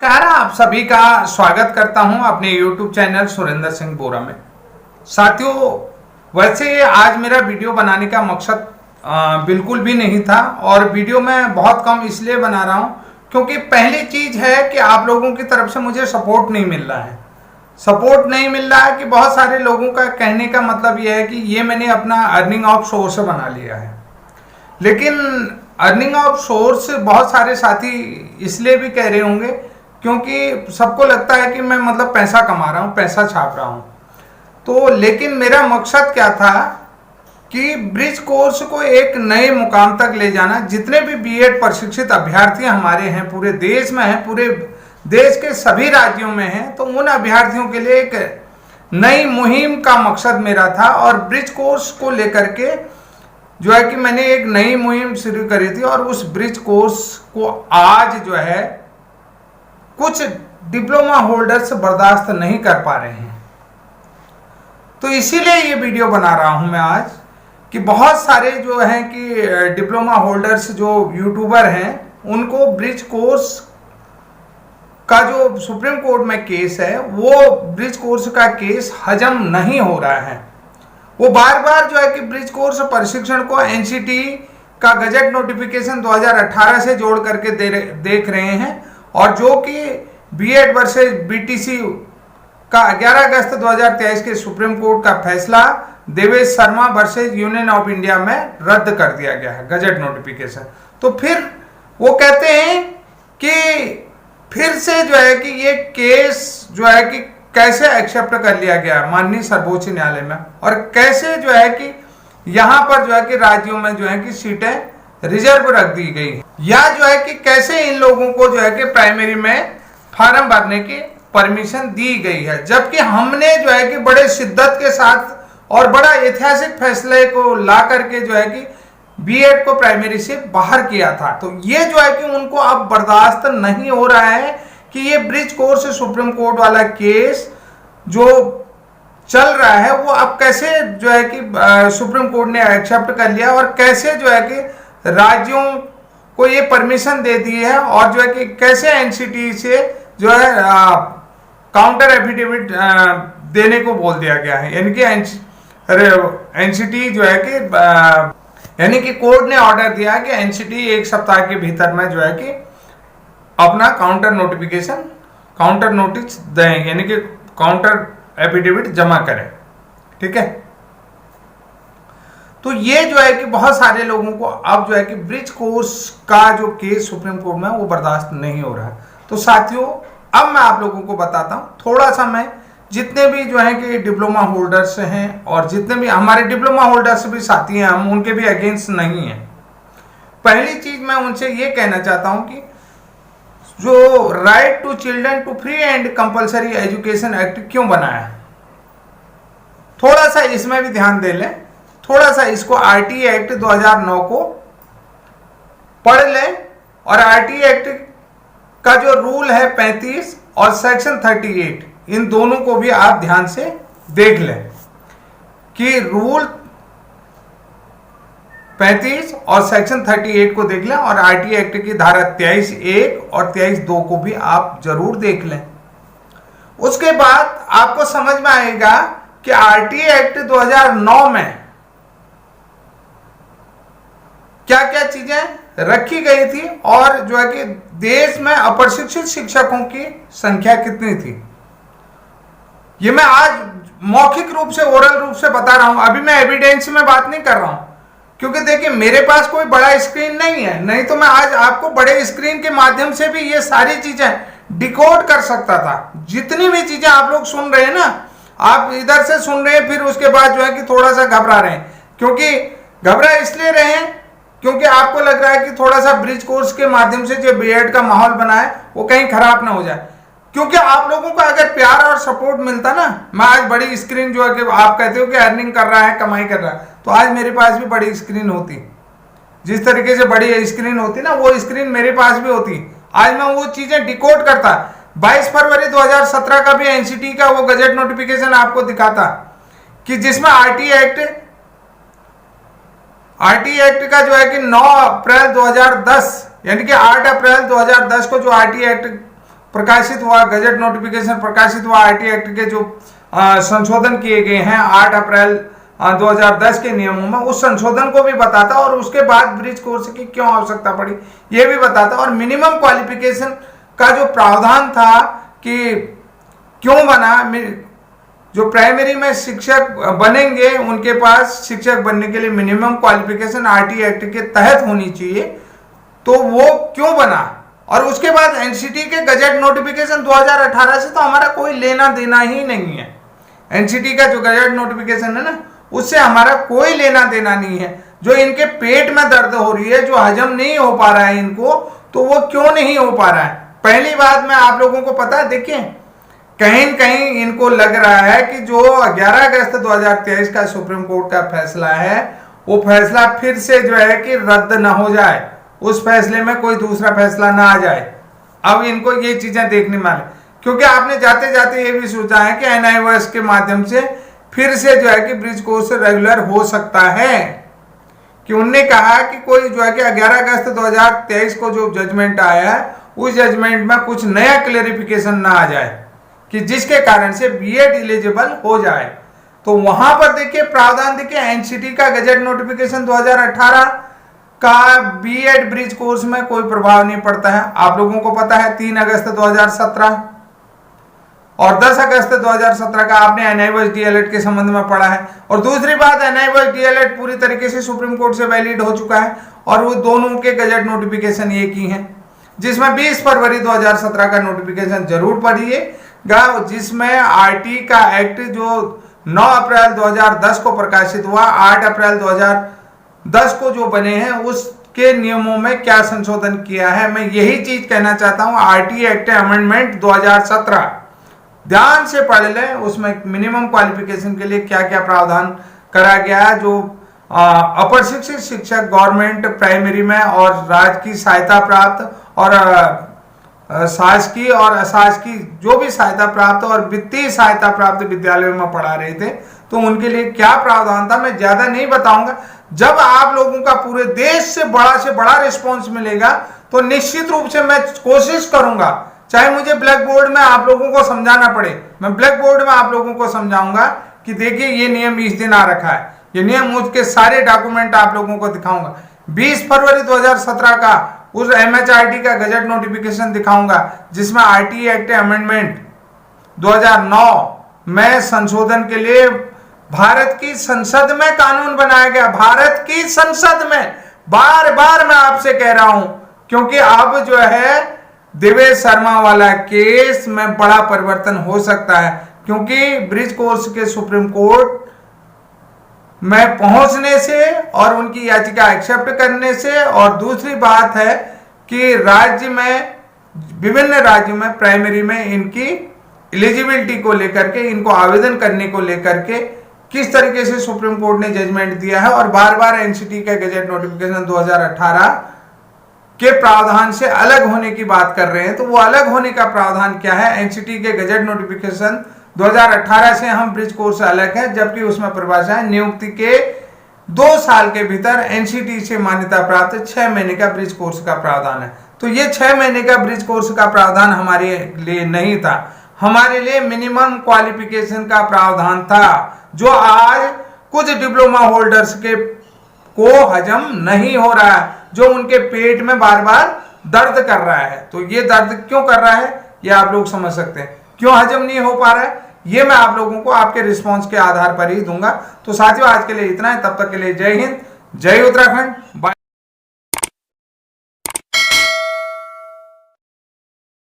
नमस्कार, आप सभी का स्वागत करता हूं अपने YouTube चैनल सुरेंद्र सिंह बोरा में। साथियों, वैसे आज मेरा वीडियो बनाने का मकसद बिल्कुल भी नहीं था और वीडियो मैं बहुत कम इसलिए बना रहा हूं क्योंकि पहली चीज है कि आप लोगों की तरफ से मुझे सपोर्ट नहीं मिल रहा है। सपोर्ट नहीं मिल रहा है कि बहुत सारे लोगों का कहने का मतलब यह है कि ये मैंने अपना अर्निंग ऑफ सोर्स बना लिया है, लेकिन अर्निंग ऑफ सोर्स बहुत सारे साथी इसलिए भी कह रहे होंगे क्योंकि सबको लगता है कि मैं मतलब पैसा कमा रहा हूँ, पैसा छाप रहा हूँ। तो लेकिन मेरा मकसद क्या था कि ब्रिज कोर्स को एक नए मुकाम तक ले जाना। जितने भी बीएड प्रशिक्षित अभ्यर्थी हमारे हैं, पूरे देश में हैं, पूरे देश के सभी राज्यों में हैं, तो उन अभ्यर्थियों के लिए एक नई मुहिम का मकसद मेरा था। और ब्रिज कोर्स को लेकर के जो है कि मैंने एक नई मुहिम शुरू करी थी और उस ब्रिज कोर्स को आज जो है कुछ डिप्लोमा होल्डर्स बर्दाश्त नहीं कर पा रहे हैं। तो इसीलिए ये वीडियो बना रहा हूं मैं आज कि बहुत सारे जो हैं कि डिप्लोमा होल्डर्स जो यूट्यूबर हैं उनको ब्रिज कोर्स का जो सुप्रीम कोर्ट में केस है, वो ब्रिज कोर्स का केस हजम नहीं हो रहा है। वो बार बार जो है कि ब्रिज कोर्स प्रशिक्षण को एनसीटी का गजट नोटिफिकेशन 2018 से जोड़ करके देख रहे हैं और जो कि बीएड वर्सेस बीटीसी का 11 अगस्त 2023 के सुप्रीम कोर्ट का फैसला Devesh Sharma versus union of India में रद्द कर दिया गया है गजट नोटिफिकेशन। तो फिर वो कहते हैं कि फिर से जो है कि ये केस जो है कि कैसे एक्सेप्ट कर लिया गया माननीय सर्वोच्च न्यायालय में, और कैसे जो है कि यहां पर जो है कि राज्यों में जो है कि सीटें रिजर्व रख दी गई है, या जो है कि कैसे इन लोगों को जो है कि प्राइमरी में फॉर्म भरने की परमिशन दी गई है, जबकि हमने जो है कि बड़े शिद्दत के साथ और बड़ा ऐतिहासिक फैसले को ला करके जो है कि बीएड को प्राइमरी से बाहर किया था। तो ये जो है कि उनको अब बर्दाश्त नहीं हो रहा है कि ये ब्रिज कोर्स सुप्रीम कोर्ट वाला केस जो चल रहा है वो अब कैसे जो है कि सुप्रीम कोर्ट ने एक्सेप्ट कर लिया और कैसे जो है कि राज्यों को ये परमिशन दे दी है, और जो है कि कैसे एनसीटी से जो है काउंटर एफिडेविट देने को बोल दिया गया है। यानी कि एनसीटी जो है कि यानी कि कोर्ट ने ऑर्डर दिया कि एनसीटी 1 सप्ताह के भीतर में जो है कि अपना काउंटर नोटिस दें, यानी कि काउंटर एफिडेविट जमा करें। ठीक है, तो ये जो है कि बहुत सारे लोगों को अब जो है कि ब्रिज कोर्स का जो केस सुप्रीम कोर्ट में वो बर्दाश्त नहीं हो रहा है। तो साथियों, अब मैं आप लोगों को बताता हूं थोड़ा सा, मैं जितने भी जो है कि डिप्लोमा होल्डर्स हैं और जितने भी हमारे डिप्लोमा होल्डर्स भी साथी हैं, हम उनके भी अगेंस्ट नहीं हैं। पहली चीज मैं उनसे ये कहना चाहता हूं कि जो right to children to free and compulsory education act क्यों बनाया, थोड़ा सा इसमें भी ध्यान दे लें, थोड़ा सा इसको आरटीए एक्ट 2009 को पढ़ लें, और आरटीए एक्ट का जो रूल है 35 और सेक्शन 38, इन दोनों को भी आप ध्यान से देख लें कि रूल 35 और सेक्शन 38 को देख लें, और आरटीए एक्ट की धारा 23(1) और 23(2) को भी आप जरूर देख लें। उसके बाद आपको समझ में आएगा कि आरटीए एक्ट 2009 में क्या क्या चीजें रखी गई थी और जो है कि देश में अप्रशिक्षित शिक्षकों की संख्या कितनी थी। ये मैं आज मौखिक रूप से, ओरल रूप से बता रहा हूं, अभी मैं एविडेंस में बात नहीं कर रहा हूं, क्योंकि देखिए मेरे पास कोई बड़ा स्क्रीन नहीं है, नहीं तो मैं आज आपको बड़े स्क्रीन के माध्यम से भी ये सारी चीजें डिकोड कर सकता था। जितनी भी चीजें आप लोग सुन रहे हैं ना, आप इधर से सुन रहे हैं, फिर उसके बाद जो है कि थोड़ा सा घबरा रहे हैं, क्योंकि घबरा इसलिए रहे हैं क्योंकि आपको लग रहा है कि थोड़ा सा ब्रिज कोर्स के माध्यम से जो बीएड का माहौल बना है वो कहीं खराब ना हो जाए। क्योंकि आप लोगों को अगर प्यार और सपोर्ट मिलता ना, मैं आज बड़ी स्क्रीन जो है कि आप कहते हो कि अर्निंग कर रहा है, कमाई कर रहा है, तो आज मेरे पास भी बड़ी स्क्रीन होती। जिस तरीके से बड़ी स्क्रीन होती ना, वो स्क्रीन मेरे पास भी होती। आज मैं वो चीजें डिकोड करता। 22 फरवरी 2017 का भी एनसीटी का वो गजट नोटिफिकेशन आपको दिखाता कि जिसमें आरटीए एक्ट का जो है कि 9 अप्रैल 2010 यानी कि 8 अप्रैल 2010 को जो आरटीए एक्ट प्रकाशित हुआ, गजट नोटिफिकेशन प्रकाशित हुआ, आरटी एक्ट के जो संशोधन किए गए हैं 8 अप्रैल 2010 के नियमों में, उस संशोधन को भी बताता और उसके बाद ब्रिज कोर्स की क्यों आवश्यकता पड़ी ये भी बताता। और मिनिमम क्वालिफिकेशन का जो प्रावधान था कि क्यों बना, जो प्राइमरी में शिक्षक बनेंगे उनके पास शिक्षक बनने के लिए मिनिमम क्वालिफिकेशन आरटी एक्ट के तहत होनी चाहिए, तो वो क्यों बना। और उसके बाद एनसीटी के गजट नोटिफिकेशन 2018 से तो हमारा कोई लेना देना ही नहीं है। एनसीटी का जो गजट नोटिफिकेशन है ना, उससे हमारा कोई लेना देना नहीं है। जो इनके पेट में दर्द हो रही है, जो हजम नहीं हो पा रहा है इनको, तो वो क्यों नहीं हो पा रहा है। पहली बात मैं आप लोगों को पता है, देखिए कहीं कहीं इनको लग रहा है कि जो 11 अगस्त 2023 का सुप्रीम कोर्ट का फैसला है, वो फैसला फिर से जो है कि रद्द ना हो जाए, उस फैसले में कोई दूसरा फैसला ना आ जाए। अब इनको ये चीजें देखने वाले, क्योंकि आपने जाते जाते ये भी सोचा है कि एनआईओएस के माध्यम से फिर से जो है कि ब्रिज कोर्स रेगुलर हो सकता है, कि उनने कहा कि कोई जो है कि 11 अगस्त 2023 को जो जजमेंट आया है, उस जजमेंट में कुछ नया क्लेरिफिकेशन ना आ जाए कि जिसके कारण से बीएड एलिजिबल हो जाए। तो वहां पर देखिए प्रावधान, देखिए एनसीटी का गजट नोटिफिकेशन 2018 का बीएड ब्रिज कोर्स में कोई प्रभाव नहीं पड़ता है। आप लोगों को पता है 3 अगस्त 2017 और 10 अगस्त 2017 का आपने एनआईओएस डीएलएड के संबंध में पढ़ा है। और दूसरी बात, एनआईओएस डीएलएड पूरी तरीके से सुप्रीम कोर्ट से वैलिड हो चुका है और वो दोनों के गजट नोटिफिकेशन एक ही हैं, जिसमें 20 फरवरी 2017 का नोटिफिकेशन जरूर पढ़िएगा, जिसमें आरटी का एक्ट जो 9 अप्रैल 2010 को प्रकाशित हुआ, 8 अप्रैल 2010 को जो बने हैं उसके नियमों में क्या संशोधन किया है। मैं यही चीज कहना चाहता हूं। आरटी एक्ट अमेंडमेंट 2017 ध्यान से पढ़ लें, उसमें मिनिमम क्वालिफिकेशन के लिए क्या क्या प्रावधान करा गया है। जो अपर शिक्षित शिक्षक गवर्नमेंट प्राइमरी में और राज्य की सहायता प्राप्त और शासकीय और अशासकीय जो भी सहायता प्राप्त और वित्तीय सहायता प्राप्त विद्यालयों में पढ़ा रहे थे, तो उनके लिए क्या प्रावधान था मैं ज्यादा नहीं बताऊंगा। जब आप लोगों का पूरे देश से बड़ा रिस्पॉन्स मिलेगा तो निश्चित रूप से मैं कोशिश करूंगा, चाहे मुझे ब्लैक बोर्ड में आप लोगों को समझाना पड़े, मैं ब्लैक बोर्ड में आप लोगों को समझाऊंगा कि देखिए ये नियम इस दिन आ रखा है, ये नियम, उसके सारे डॉक्यूमेंट आप लोगों को दिखाऊंगा। 20 फरवरी 2017 का उस एमएचआरटी का गजट नोटिफिकेशन दिखाऊंगा, जिसमें आरटी एक्ट अमेंडमेंट 2009 में संशोधन के लिए भारत की संसद में कानून बनाया गया। भारत की संसद में, बार बार मैं आपसे कह रहा हूं, क्योंकि अब जो है देवेश शर्मा वाला केस में बड़ा परिवर्तन हो सकता है, क्योंकि ब्रिज कोर्स के सुप्रीम कोर्ट में पहुंचने से और उनकी याचिका एक्सेप्ट करने से, और दूसरी बात है कि राज्य में, विभिन्न राज्यों में प्राइमरी में इनकी एलिजिबिलिटी को लेकर के, इनको आवेदन करने को लेकर के किस तरीके से सुप्रीम कोर्ट ने जजमेंट दिया है, और बार बार एनसीटी का गजट नोटिफिकेशन 2018 के प्रावधान से अलग होने की बात कर रहे हैं। तो वो अलग होने का प्रावधान क्या है? एनसीटी के गजट नोटिफिकेशन 2018 से हम ब्रिज कोर्स अलग है, जबकि उसमें परिभाषा है नियुक्ति के 2 साल के भीतर एनसीटी से मान्यता प्राप्त 6 महीने का ब्रिज कोर्स का प्रावधान है। तो ये 6 महीने का ब्रिज कोर्स का प्रावधान हमारे लिए नहीं था, हमारे लिए मिनिमम क्वालिफिकेशन का प्रावधान था, जो आज कुछ डिप्लोमा होल्डर्स के को हजम नहीं हो रहा है, जो उनके पेट में बार बार दर्द कर रहा है। तो ये दर्द क्यों कर रहा है ये आप लोग समझ सकते हैं, क्यों हजम नहीं हो पा रहा है, ये मैं आप लोगों को आपके रिस्पांस के आधार पर ही दूंगा। तो साथियों आज के लिए इतना है, तब तक के लिए जय हिंद, जय उत्तराखंड, बाय।